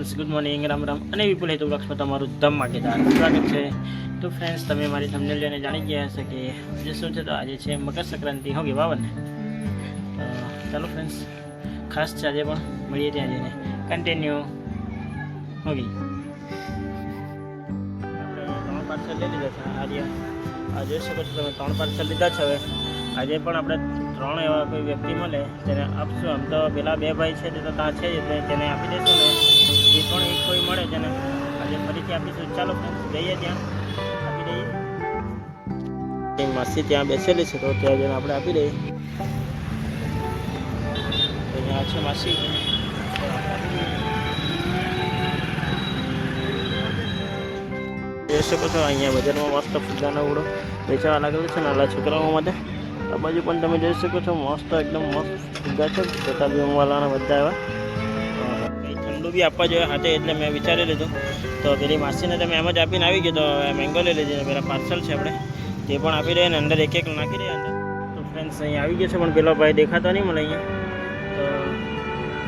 Friends, good morning, Ram Ram અને વિપુલ હેતુ બ્લોગ્સમાં તમારું ધમાકેદાર સ્વાગત છે. તો ફ્રેન્ડ્સ, તમે મારી થંબનેલ જોઈને જાણી ગયા હશે કે આજે શું છે. તો આજે છે મકર સંક્રાંતિ, હો ગઈ વાવને. તો ચાલો ફ્રેન્ડ્સ, ખાસ છે આજે પણ મળીએ ત્યાં જઈને કન્ટિન્યુ હો ગઈ. આપણે 3 પાર્સલ લઈ લીધા છે. આ જોઈ શકો છો તમે, 3 પાર્સલ લીધા છે. હવે આજે પણ આપણે 3 એવા કોઈ વ્યક્તિ મળે તેને આપશું. આમ તો પેલા 2 ભાઈ છે તે તો ત્યાં છે જ, એટલે તેને આપી દઈશું ને. એ પણ એક કોઈ મળે તેને આજે ફરીથી આપીશું. ચાલો ફ્રેન્ડ્સ, જઈએ ત્યાં આપી દઈએ. માસી ત્યાં બેસેલી છે, તો ત્યાં જઈને આપણે આપી દઈએ. અહીંયા છે માસી. જોઈ શકો છો અહીંયા બજારમાં મસ્ત ફુગ્ગાનો ઉડો વેચાવા લાગેલો છે નાના છોકરાઓ માટે. આ બાજુ પણ તમે જોઈ શકો છો, મસ્ત એકદમ મસ્ત ફુગ્ગા છે. છોટા બીમવાલાના બધા એવા કંઈ ઠંડુ બી આપવા જોઈએ હાથે, એટલે મેં વિચારી લીધું. તો પેલી માસીને તમે એમ જ આપીને આવી ગયો, તો મેંગો લઈ લેજે. પેલા પાર્સલ છે આપણે તે પણ આપી દઈએ ને અંદર એક નાખી દઈએ અંદર. તો ફ્રેન્ડ્સ, અહીંયા આવી ગયો છે, પણ પેલો ભાઈ દેખાતો નહીં મળે અહીંયા.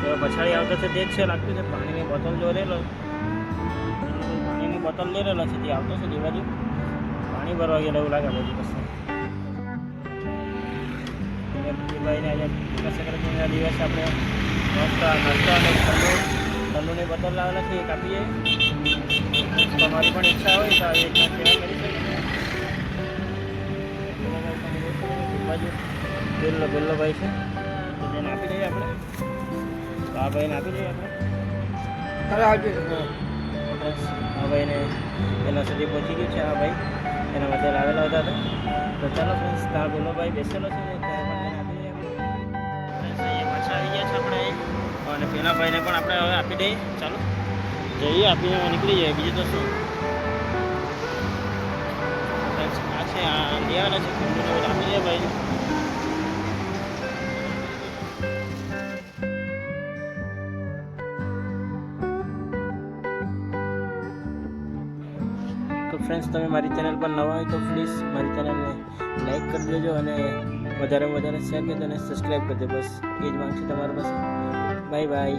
તો પછાડી આવતો છે તે જ છે લાગતું છે. પાણીની બોટલ જો લેલો, પાણીની બોટલ લઈ રહેલો છે, તે આવતો છે તે બાજુ પાણી ભરવા ગયેલો એવું લાગે બાજુ પાસે. ભાઈને આજે મકર સંક્રાંતિના દિવસે આપણે મસ્ત નાસ્તો અને ઠંડુની બોટલ લાવેલા છે, એ કાપીએ. તમારી પણ ઈચ્છા હોય તો આવી રીતના સેવા કરી શકે. બાજુ પેલો ભાઈ છે, તો તેને આપી દઈએ આપણે. તો આ ભાઈને આપી દઈએ આપણે. આ ભાઈને એના સુધી પહોંચી ગયું છે. આ ભાઈ એના માટે લાવેલા હતા. તો ચાલો ફ્રેન્ડ્સ, ત્યાં પેલો ભાઈ બેસેલો છે ને, ત્યાં પણ તેને આપી દઈએ આપણે. અહીંયા પાછા આવી ગયા છે આપણે, અને પેલા ભાઈને પણ આપણે હવે આપી દઈએ. ચાલો જઈએ, આપીને નીકળી જાય. બીજું તો શું, આ છે આ લેવાના છે ઠંડુને બધું આપી દઈએ ભાઈને. તો ફ્રેન્ડ્સ, તમે મારી ચેનલ પર નવા હોય તો પ્લીઝ મારી ચેનલને લાઈક કરી દેજો અને વધારે શેર કરજો અને સબસ્ક્રાઈબ કરજો. બસ એ જ માંગ છે તમારા પાસે. Bye bye.